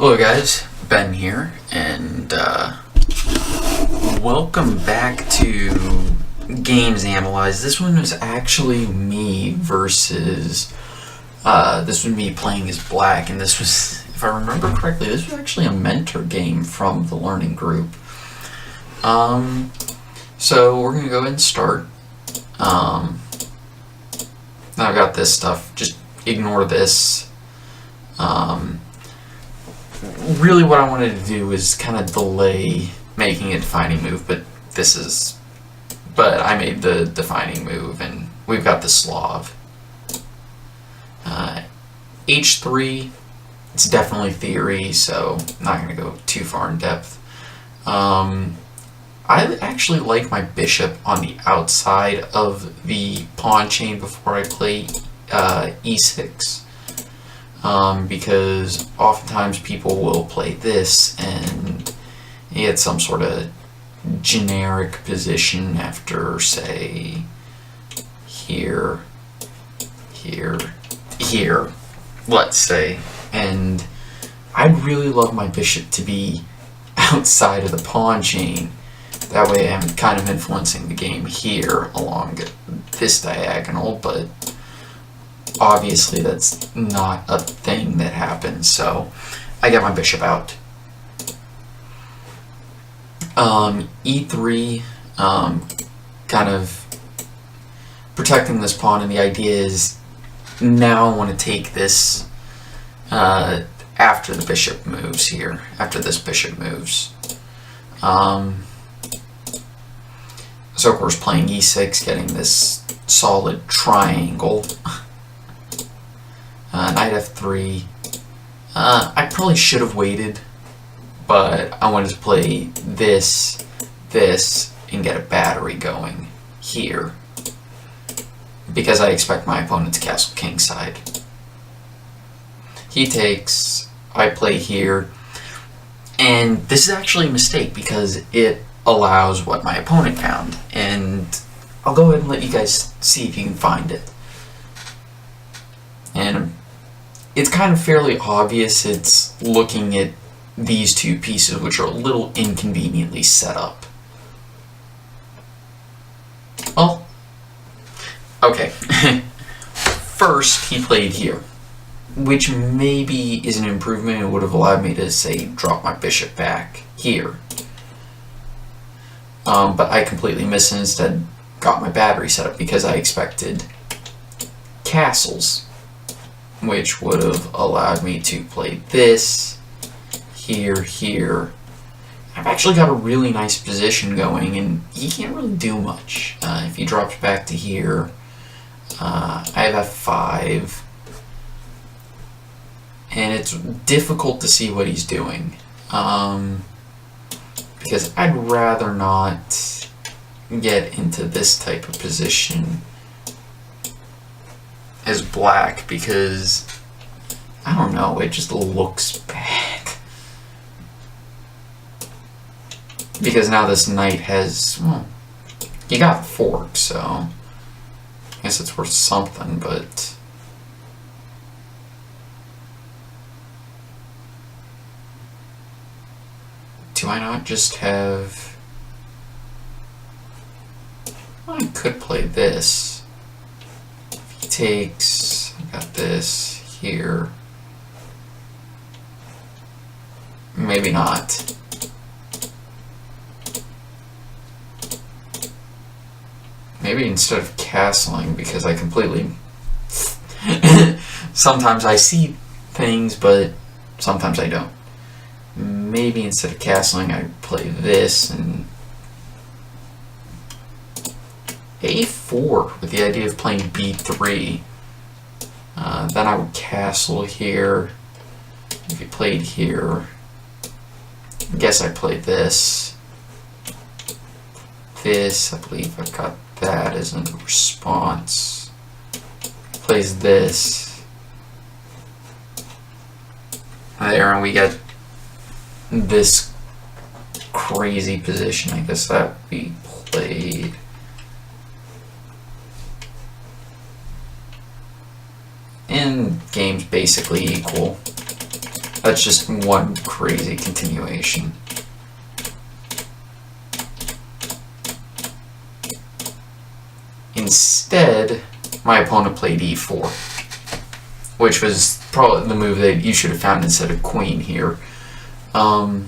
Hello guys, Ben here, and welcome back to Games Analyzed. This one was actually me versus, this was me playing as Black, and this was, if I remember correctly, this was actually a mentor game from the learning group. So we're going to go ahead and start. Now I've got this stuff, just ignore this. Really what I wanted to do was kind of delay making a defining move, but I made the defining move, and we've got the Slav. H3, it's definitely theory, so I'm not going to go too far in depth. I actually like my bishop on the outside of the pawn chain before I play E6. Because oftentimes people will play this and you get some sort of generic position after, say, here, let's say. And I'd really love my bishop to be outside of the pawn chain. That way I'm kind of influencing the game here along this diagonal, but obviously that's not a thing that happens, so I get my bishop out. E3, kind of protecting this pawn, and the idea is now I want to take this after the bishop moves here, after this bishop moves. So of course playing E6, getting this solid triangle. Knight F3. I probably should have waited, but I wanted to play this, and get a battery going here, because I expect my opponent's castle kingside. He takes, I play here, and this is actually a mistake because it allows what my opponent found, and I'll go ahead and let you guys see if you can find it. And it's kind of fairly obvious. It's looking at these two pieces, which are a little inconveniently set up. Well, okay. First, he played here, which maybe is an improvement. It would have allowed me to, say, drop my bishop back here. But I completely missed and instead got my battery set up because I expected castles, which would have allowed me to play this, here. I've actually got a really nice position going, and he can't really do much. If he drops back to here, I have F5, and it's difficult to see what he's doing, because I'd rather not get into this type of position as Black, because I don't know, it just looks bad. Because now this knight has, well, he got fork, so I guess it's worth something, but do I not just have, well, I could play this. Takes, I got this here, maybe not. Maybe instead of castling, because I completely sometimes I see things but sometimes I don't. Maybe instead of castling I play this and A4 with the idea of playing B3. Then I would castle here. If he played here, I guess I played this. This, I believe I've got that as a response. Plays this. There, and we get this crazy position. I guess that would be played. And game's basically equal. That's just one crazy continuation. Instead, my opponent played e4, which was probably the move that you should have found instead of queen here. And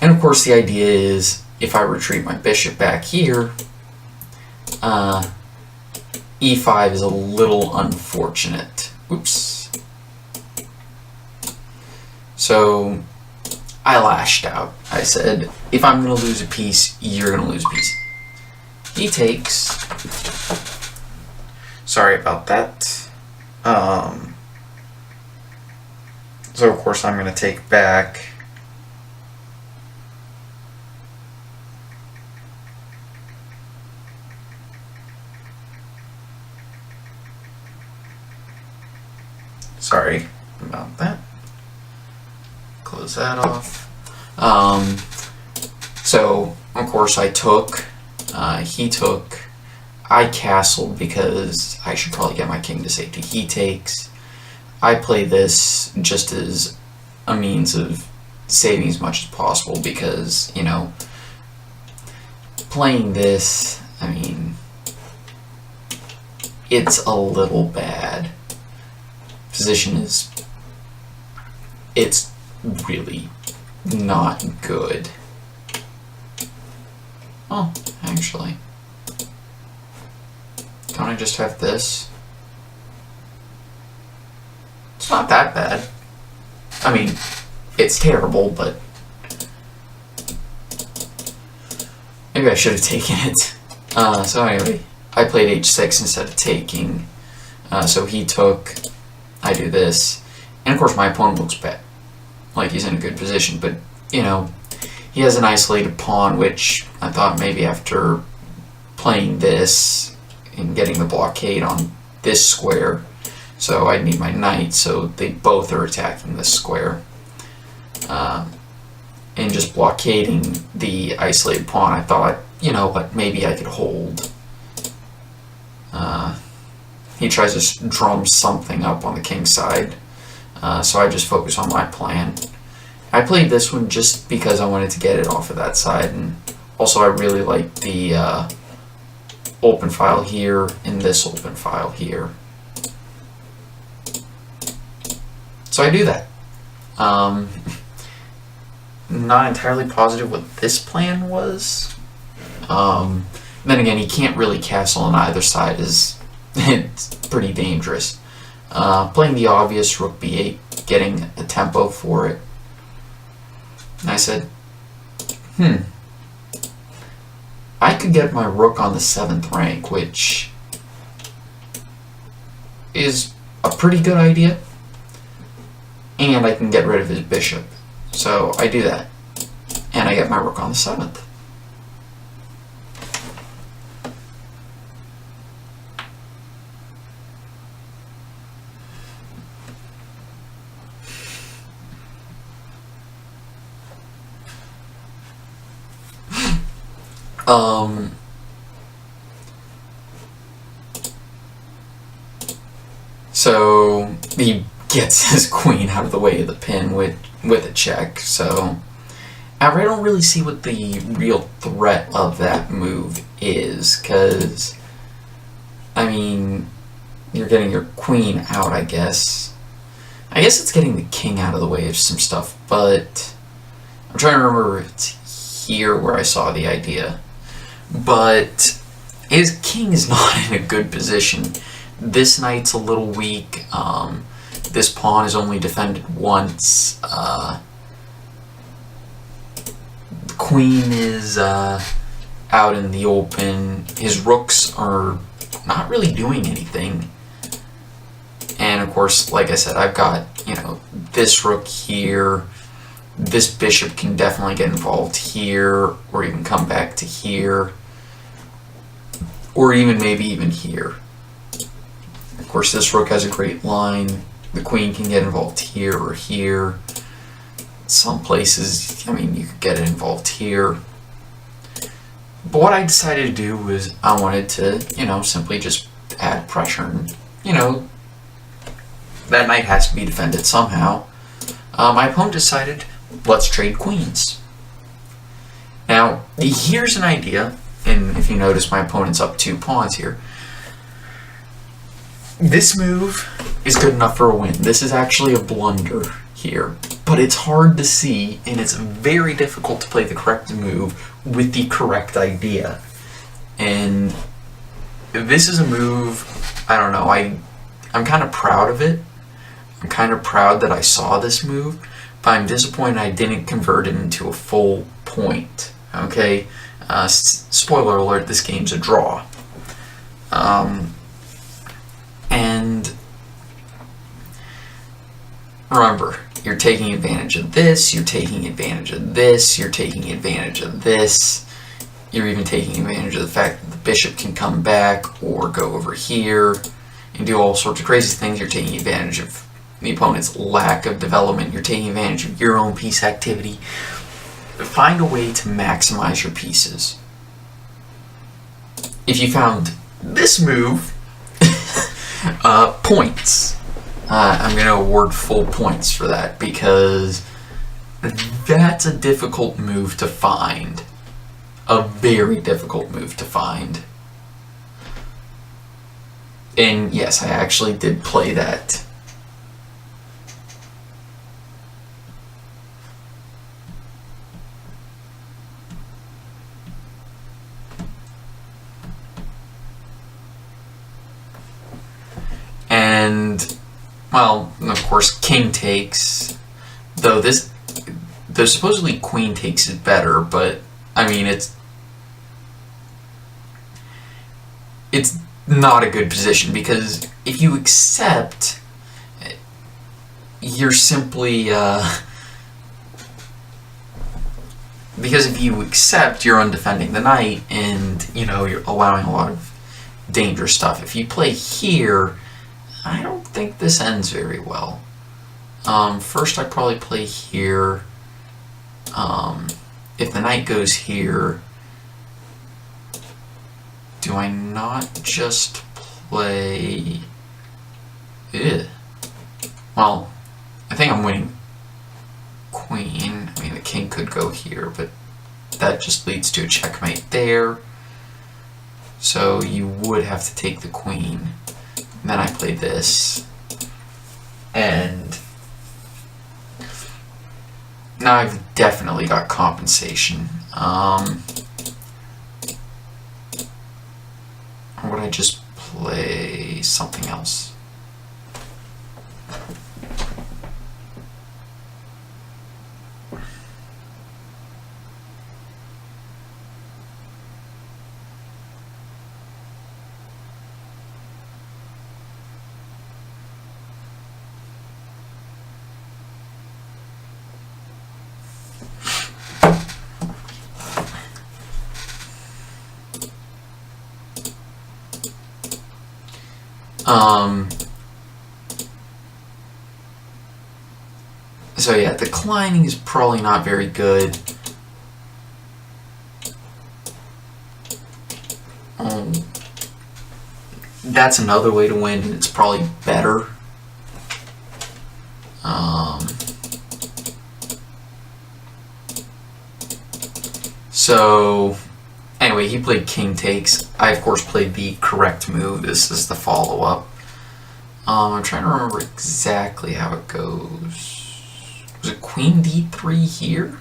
of course the idea is, if I retreat my bishop back here, e5 is a little unfortunate. Oops. So I lashed out. I said, if I'm going to lose a piece, you're going to lose a piece. He takes. Sorry about that. So of course I'm going to take back. Sorry about that. Close that off. So of course I took. He took. I castled because I should probably get my king to safety. He takes. I play this just as a means of saving as much as possible because, you know, playing this, I mean, it's a little bad. Position is, it's really not good. Oh, actually. Can't I just have this? It's not that bad. I mean, it's terrible, but maybe I should have taken it. So anyway, I played h6 instead of taking. So he took, I do this. And of course my opponent looks bad. Like he's in a good position, but, you know, he has an isolated pawn, which I thought maybe after playing this and getting the blockade on this square, so I need my knight, so they both are attacking this square. And just blockading the isolated pawn, I thought, you know what, maybe I could hold. He tries to drum something up on the king's side, so I just focus on my plan. I played this one just because I wanted to get it off of that side, and also I really like the open file here and this open file here. So I do that. Not entirely positive what this plan was. Then again, he can't really castle on either side, it's pretty dangerous. Playing the obvious rook b8, getting a tempo for it. And I said, I could get my rook on the 7th rank, which is a pretty good idea. And I can get rid of his bishop. So I do that. And I get my rook on the 7th. So he gets his queen out of the way of the pin with a check. So I don't really see what the real threat of that move is, because I mean, you're getting your queen out, I guess. I guess it's getting the king out of the way of some stuff, but I'm trying to remember if it's here where I saw the idea. But his king is not in a good position. This knight's a little weak. This pawn is only defended once. The queen is out in the open. His rooks are not really doing anything. And of course, like I said, I've got, you know, this rook here. This bishop can definitely get involved here, or even come back to here, or even maybe even here. Of course, this rook has a great line. The queen can get involved here or here. Some places, I mean, you could get it involved here. But what I decided to do was I wanted to, you know, simply just add pressure and, you know, that knight has to be defended somehow. My opponent decided, let's trade queens. Now, here's an idea, and if you notice, my opponent's up 2 pawns here. This move is good enough for a win. This is actually a blunder here, but it's hard to see, and it's very difficult to play the correct move with the correct idea. And this is a move, I don't know, I'm kind of proud of it. I'm kind of proud that I saw this move, but I'm disappointed I didn't convert it into a full point. Okay? Spoiler alert, this game's a draw. And remember, you're taking advantage of this, you're taking advantage of this, you're taking advantage of this. You're even taking advantage of the fact that the bishop can come back or go over here and do all sorts of crazy things. You're taking advantage of the opponent's lack of development. You're taking advantage of your own piece activity. Find a way to maximize your pieces. If you found this move, points. I'm going to award full points for that because that's a difficult move to find. A very difficult move to find. And yes, I actually did play that. And, well, of course, king takes. Though supposedly queen takes is better, but I mean it's not a good position because if you accept, you're simply because if you accept, you're undefending the knight, and you're allowing a lot of dangerous stuff. If you play here, I don't think this ends very well. First, I'd probably play here. If the knight goes here, do I not just play... Ugh. Well, I think I'm winning queen. I mean, the king could go here, but that just leads to a checkmate there. So you would have to take the queen. And then I play this. And now I've definitely got compensation. Or would I just play something else? So yeah, declining is probably not very good. That's another way to win, and it's probably better. So anyway, he played king takes. I of course played the correct move. This is the follow-up. I'm trying to remember exactly how it goes. Was it queen d3 here?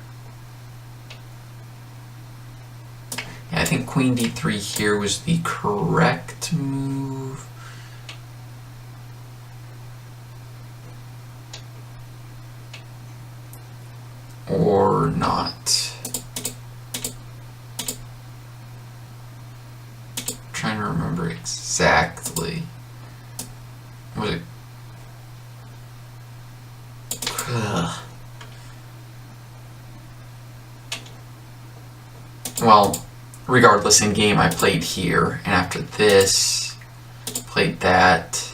Yeah, I think queen d3 here was the correct move. Or not. I'm trying to remember exactly. Was it? Well, regardless, in game I played here, and after this, played that.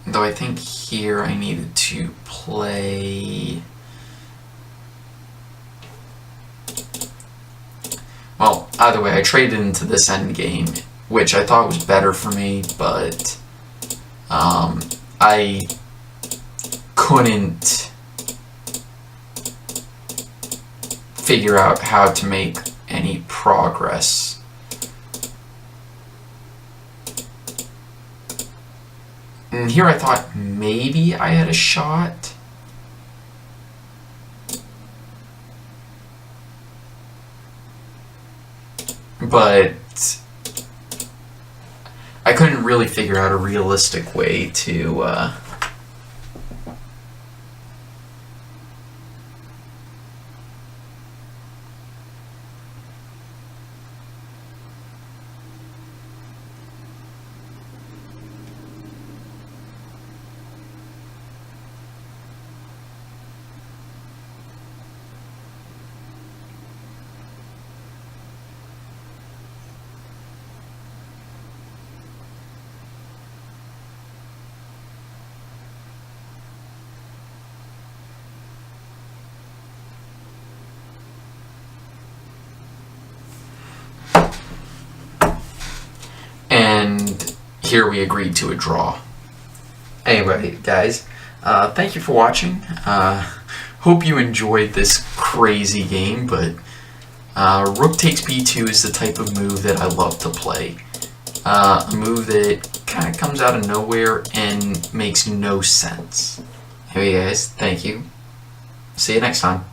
Though I think here I needed to play... Well, either way, I traded into this endgame, which I thought was better for me, but I couldn't figure out how to make any progress. And here I thought maybe I had a shot. But I couldn't really figure out a realistic way to and here we agreed to a draw. Anyway, guys, thank you for watching. Hope you enjoyed this crazy game, but Rook takes b2 is the type of move that I love to play. A move that kind of comes out of nowhere and makes no sense. Anyway, guys, thank you. See you next time.